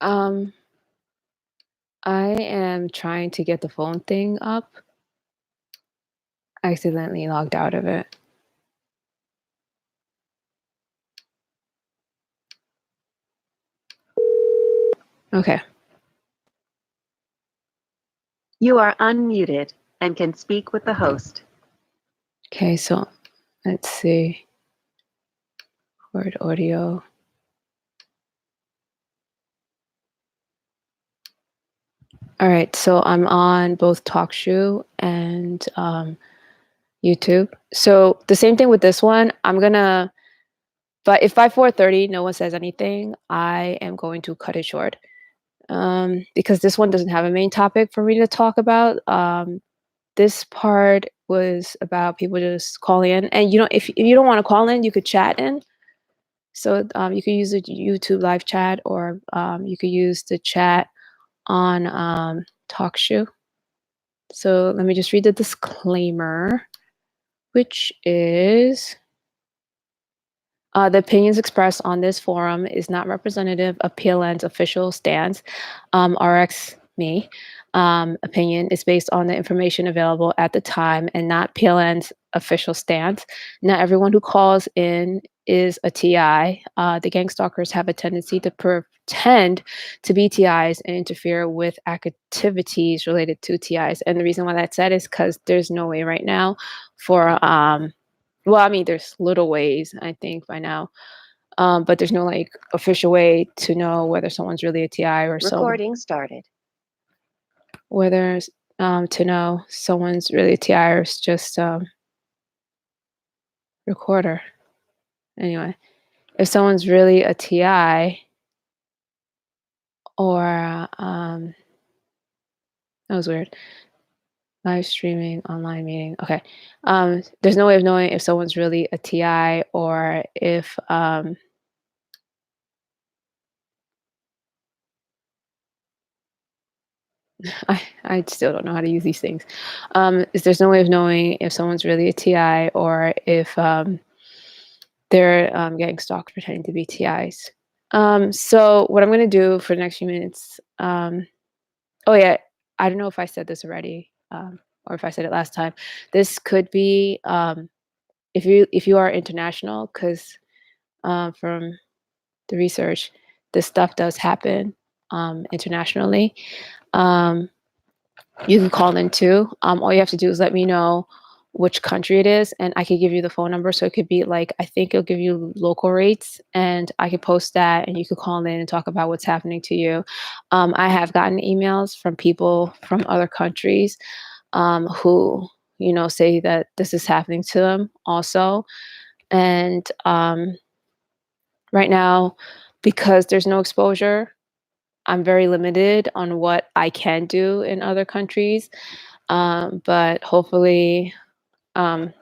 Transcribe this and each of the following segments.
Um, I am trying to get the phone thing up. I accidentally logged out of it. Okay. You are unmuted and can speak with the host. Okay, so let's see. Word audio. All right, so I'm on both TalkShoe and YouTube. So the same thing with this one. But if by 4:30 no one says anything, I am going to cut it short. Because this one doesn't have a main topic for me to talk about. This part was about people just calling in, and if you don't want to call in, you could chat in. So you could use the YouTube live chat, or you could use the chat on TalkShoe. So let me just read the disclaimer, which is the opinions expressed on this forum is not representative of PLN's official stance. RX me opinion is based on the information available at the time and not PLN's official stance. Not everyone who calls in is a TI. The gang stalkers have a tendency to pretend to be TIs and interfere with activities related to TIs. And the reason why that's said is because there's no way right now for well, I mean, there's little ways, I think, by now, but there's no like official way to know whether someone's really a TI or Recording started. whether to know someone's really a TI or it's just recorder. Anyway, if someone's really a TI or that was weird. Live streaming, online meeting. Okay. There's no way of knowing if someone's really a TI or if I still don't know how to use these things. There's no way of knowing if someone's really a TI or if they're getting stalked pretending to be TIs. So what I'm going to do for the next few minutes, oh yeah, I don't know if I said this already or if I said it last time. This could be if you are international, because from the research, this stuff does happen internationally. Um, You can call in too. All you have to do is let me know which country it is, and I could give you the phone number. So it could be like, I think it'll give you local rates, and I could post that, and you could call in and talk about what's happening to you. I have gotten emails from people from other countries who, say that this is happening to them also. And right now, because there's no exposure, I'm very limited on what I can do in other countries. But hopefully, um,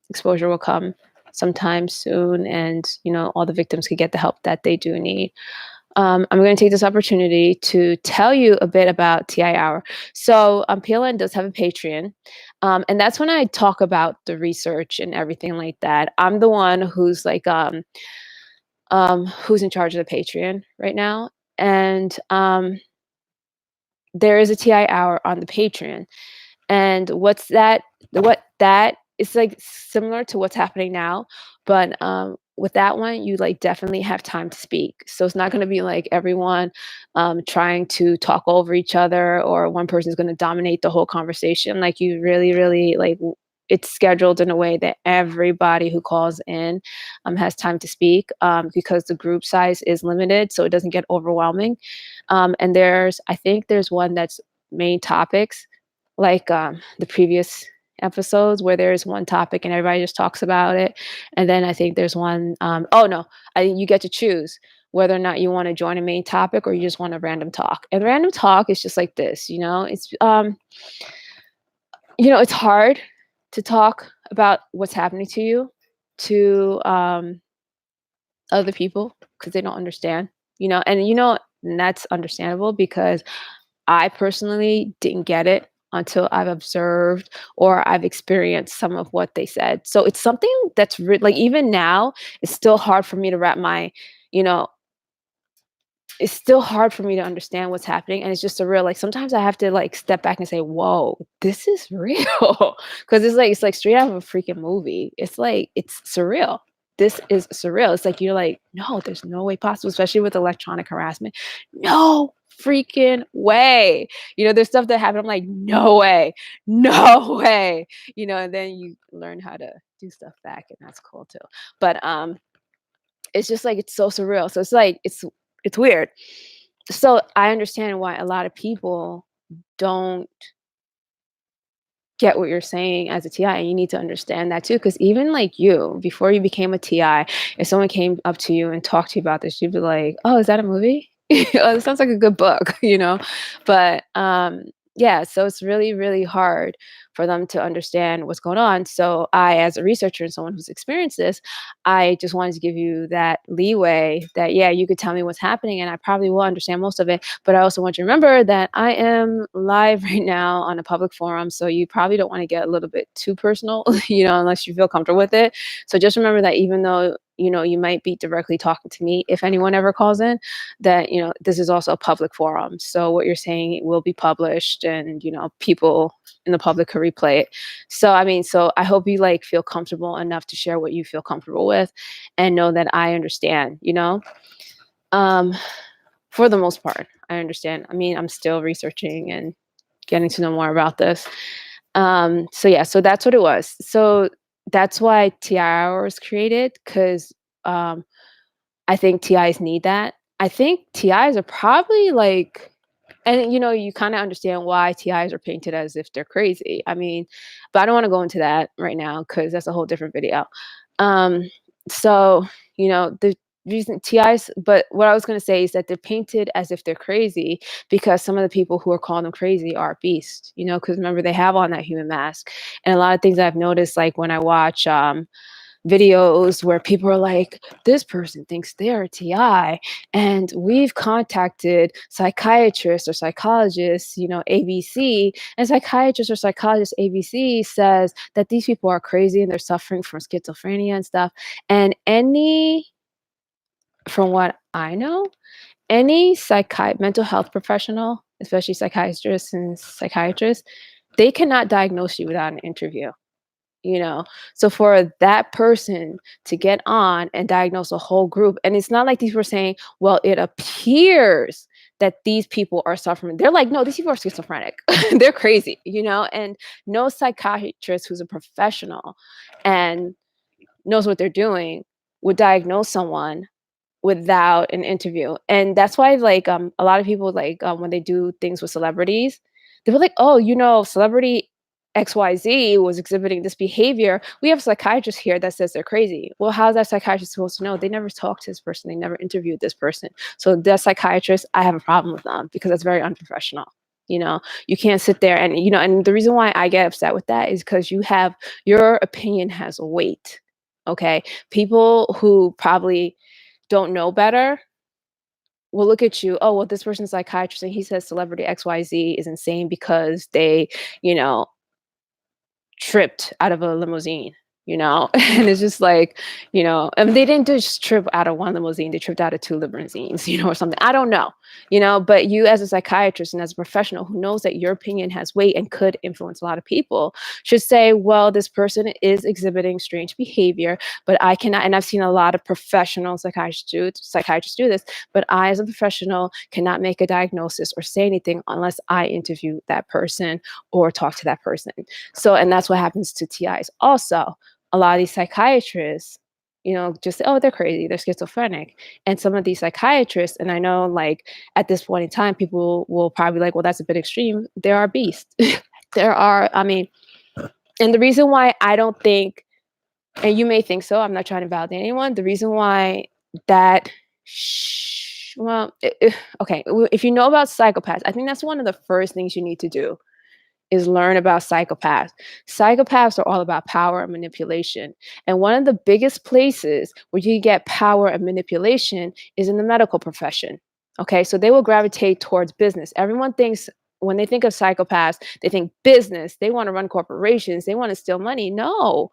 exposure will come sometime soon, and all the victims could get the help that they do need. I'm going to take this opportunity to tell you a bit about TI Hour. So PLN does have a Patreon, and that's when I talk about the research and everything like that. I'm the one who's like who's in charge of the Patreon right now, and there is a TI Hour on the Patreon. And what that is like similar to what's happening now, but with that one, you like definitely have time to speak. So it's not going to be like everyone trying to talk over each other, or one person is going to dominate the whole conversation. Like you really, really like it's scheduled in a way that everybody who calls in has time to speak, because the group size is limited, so it doesn't get overwhelming. And I think there's one that's main topics, like the previous episodes, where there's one topic and everybody just talks about it. And then I think there's one, oh no, I think you get to choose whether or not you want to join a main topic or you just want a random talk. And random talk is just like this, it's hard to talk about what's happening to you to other people because they don't understand, and that's understandable, because I personally didn't get it until I've observed or I've experienced some of what they said. So it's something like even now, it's still hard for me to wrap my, you know, it's still hard for me to understand what's happening, and it's just surreal. Like, sometimes I have to, like, step back and say, "Whoa, this is real," because it's like straight out of a freaking movie. It's like it's surreal. This is surreal. It's like you're like, "No, there's no way possible," especially with electronic harassment. No freaking way. There's stuff that happened, I'm like, "No way. No way." And then you learn how to do stuff back, and that's cool too. But, it's just like it's so surreal. So it's like it's weird. So I understand why a lot of people don't get what you're saying as a TI, and you need to understand that too. Because even like you, before you became a TI, if someone came up to you and talked to you about this, you'd be like, "Oh, is that a movie? Oh, it sounds like a good book," But yeah, so it's really, really hard for them to understand what's going on. So I, as a researcher and someone who's experienced this, I just wanted to give you that leeway that, yeah, you could tell me what's happening and I probably will understand most of it. But I also want you to remember that I am live right now on a public forum. So you probably don't want to get a little bit too personal, unless you feel comfortable with it. So just remember that even though, you might be directly talking to me, if anyone ever calls in, that, this is also a public forum. So what you're saying will be published and, people in the public could replay it. So, I mean, so I hope you like feel comfortable enough to share what you feel comfortable with and know that I understand, um, for the most part, I understand. I mean, I'm still researching and getting to know more about this. So yeah, so that's what it was. So that's why TI was created because um, I think TIs need that. I think TIs are probably like, and you kind of understand why TIs are painted as if they're crazy. I mean, but I don't want to go into that right now because that's a whole different video. Um, so the reason TIs, but what I was going to say is that they're painted as if they're crazy because some of the people who are calling them crazy are beasts. Because remember they have on that human mask, and a lot of things I've noticed, like when I watch videos where people are like, this person thinks they're a TI, and we've contacted psychiatrists or psychologists, ABC, and psychiatrist or psychologist ABC says that these people are crazy and they're suffering from schizophrenia and stuff. And from what I know, any mental health professional, especially psychiatrists and psychiatrists, they cannot diagnose you without an interview. So for that person to get on and diagnose a whole group, and it's not like these were saying, well, it appears that these people are suffering. They're like, no, these people are schizophrenic. They're crazy, and no psychiatrist who's a professional and knows what they're doing would diagnose someone without an interview. And that's why like a lot of people like when they do things with celebrities, they were like, "Oh, celebrity XYZ was exhibiting this behavior. We have a psychiatrist here that says they're crazy." Well, how's that psychiatrist supposed to know? They never talked to this person. They never interviewed this person. So that psychiatrist, I have a problem with them because that's very unprofessional. You can't sit there and and the reason why I get upset with that is because your opinion has weight. Okay. People who probably don't know better will look at you, "Oh, well, this person's a psychiatrist and he says celebrity XYZ is insane because they, you know, tripped out of a limousine," And it's just like, and they didn't just trip out of one limousine, they tripped out of two limousines, or something. I don't know, but you as a psychiatrist and as a professional who knows that your opinion has weight and could influence a lot of people should say, well, this person is exhibiting strange behavior, but I cannot, and I've seen a lot of professional psychiatrists do this, but I as a professional cannot make a diagnosis or say anything unless I interview that person or talk to that person. So, and that's what happens to TIs. Also, a lot of these psychiatrists, just say, oh, they're crazy, they're schizophrenic. And some of these psychiatrists, and I know like at this point in time, people will probably like, well, that's a bit extreme. There are beasts. There are, I mean, and the reason why I don't think, and you may think so, I'm not trying to validate anyone. The reason why that, okay, if you know about psychopaths, I think that's one of the first things you need to do is learn about psychopaths. Psychopaths are all about power and manipulation. And one of the biggest places where you get power and manipulation is in the medical profession. Okay, so they will gravitate towards business. Everyone thinks when they think of psychopaths, they think business. They want to run corporations, they want to steal money. No,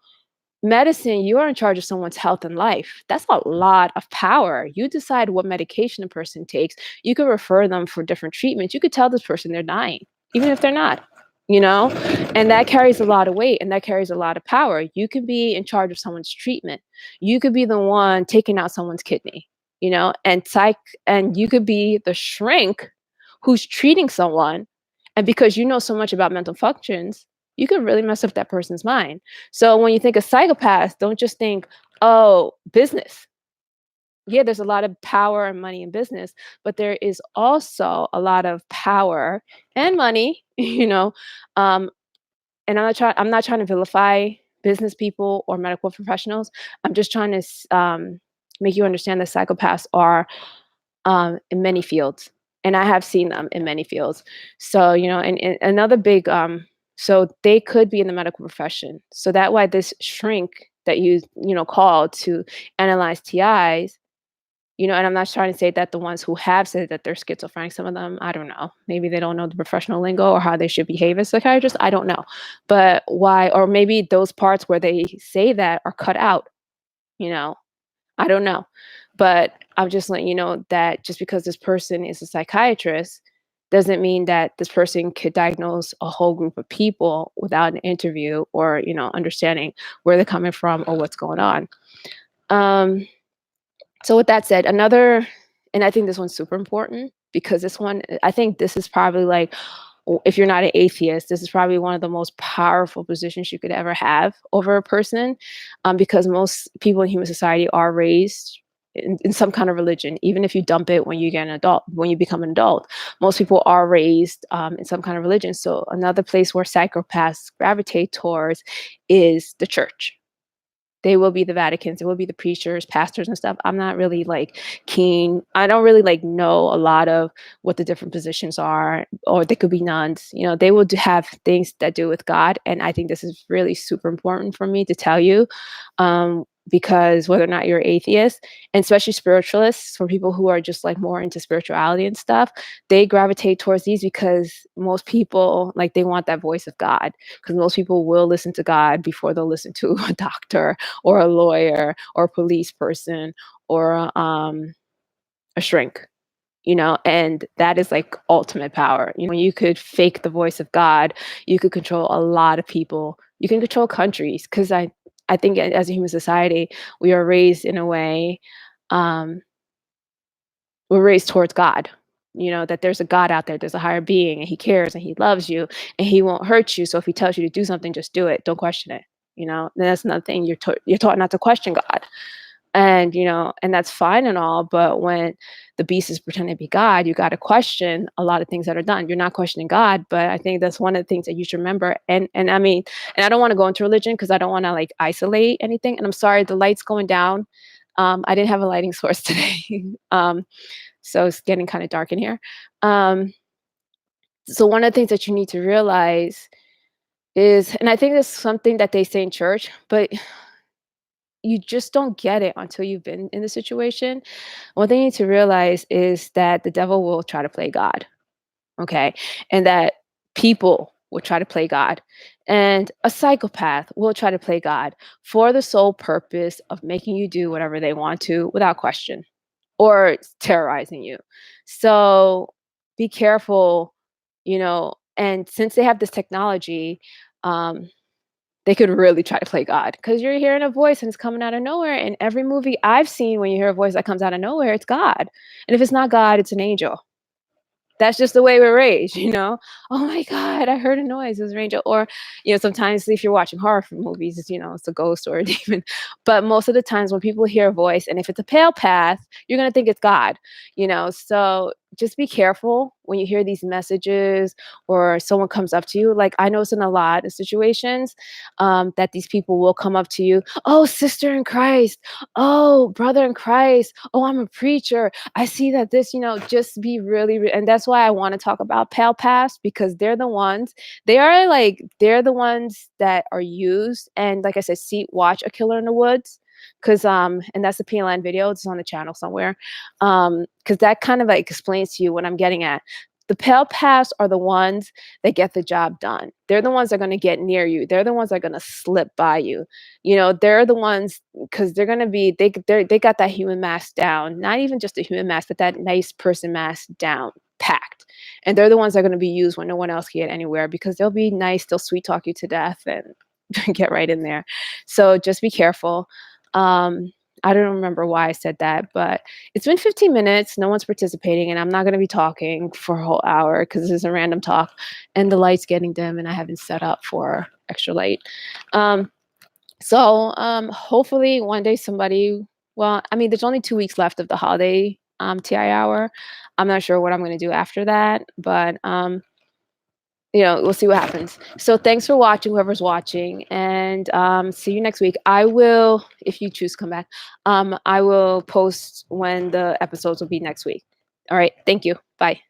medicine, you are in charge of someone's health and life. That's a lot of power. You decide what medication a person takes. You could refer them for different treatments. You could tell this person they're dying, even if they're not, you know? And that carries a lot of weight and that carries a lot of power. You could be in charge of someone's treatment. You could be the one taking out someone's kidney, and you could be the shrink who's treating someone. And because you know so much about mental functions, you could really mess up that person's mind. So when you think of psychopaths, don't just think, oh, business. Yeah, there's a lot of power and money in business, but there is also a lot of power and money, Um, and I'm not trying to vilify business people or medical professionals. I'm just trying to make you understand that psychopaths are in many fields, and I have seen them in many fields. So, and another big, so they could be in the medical profession. So that why this shrink that called to analyze TIs, and I'm not trying to say that the ones who have said that they're schizophrenic, some of them, I don't know, maybe they don't know the professional lingo or how they should behave as psychiatrists. I don't know, but why, or maybe those parts where they say that are cut out, you know, I don't know. But I'm just letting you know that just because this person is a psychiatrist doesn't mean that this person could diagnose a whole group of people without an interview or, understanding where they're coming from or what's going on. Um, so with that said, and I think this one's super important because I think this is probably like, if you're not an atheist, this is probably one of the most powerful positions you could ever have over a person, because most people in human society are raised in some kind of religion, even if you dump it when you become an adult. Most people are raised in some kind of religion. So another place where psychopaths gravitate towards is the church. They will be the Vaticans, it will be the preachers, pastors and stuff. I'm not really like keen. I don't really like know a lot of what the different positions are, or they could be nuns. They will have things that do with God. And I think this is really super important for me to tell you. Because whether or not you're atheist, and especially spiritualists, for people who are just like more into spirituality and stuff, they gravitate towards these because most people like they want that voice of God, because most people will listen to God before they'll listen to a doctor or a lawyer or a police person or a shrink, and that is like ultimate power. You could fake the voice of God, you could control a lot of people, you can control countries, because I think as a human society, we are raised in a way, um, we're raised towards God. That there's a God out there, there's a higher being, and he cares and he loves you and he won't hurt you. So if he tells you to do something, just do it. Don't question it. And that's another thing, you're taught not to question God. And that's fine and all, but when the beast is pretending to be God, you got to question a lot of things that are done. You're not questioning God, but I think that's one of the things that you should remember. And I mean, and I don't want to go into religion because I don't want to like isolate anything. And I'm sorry, the light's going down. I didn't have a lighting source today. So it's getting kind of dark in here. So one of the things that you need to realize is, and I think that's something that they say in church, but you just don't get it until you've been in the situation. One thing you need to realize is that the devil will try to play God, okay? And that people will try to play God. And a psychopath will try to play God for the sole purpose of making you do whatever they want to without question or terrorizing you. So be careful, and since they have this technology, um, they could really try to play God because you're hearing a voice and it's coming out of nowhere. In every movie I've seen, when you hear a voice that comes out of nowhere, it's God. And if it's not God, it's an angel. That's just the way we're raised. Oh my God, I heard a noise. It was an angel. Or, sometimes if you're watching horror movies, it's a ghost or a demon. But most of the times when people hear a voice, and if it's a pale path, you're going to think it's God. So just be careful when you hear these messages or someone comes up to you. Like I notice in a lot of situations that these people will come up to you. Oh, sister in Christ. Oh, brother in Christ. Oh, I'm a preacher. I see that just be really, and that's why I want to talk about pale paths, because they're the ones that are used. And like I said, watch A Killer in the Woods. Cause and that's the PLN video. It's on the channel somewhere. Cause that kind of like explains to you what I'm getting at. The pale paths are the ones that get the job done. They're the ones that are going to get near you. They're the ones that are going to slip by you. They're the ones because they're going to be they got that human mass down. Not even just a human mass, but that nice person mass down packed. And they're the ones that are going to be used when no one else can get anywhere because they'll be nice, they'll sweet talk you to death and get right in there. So just be careful. I don't remember why I said that, but it's been 15 minutes. No one's participating, and I'm not going to be talking for a whole hour because this is a random talk, and the light's getting dim, and I haven't set up for extra light. Hopefully one day somebody. Well, I mean, there's only 2 weeks left of the holiday TI hour. I'm not sure what I'm going to do after that, but we'll see what happens. So thanks for watching, whoever's watching, and see you next week. I will, if you choose to come back, I will post when the episodes will be next week. All right. Thank you. Bye.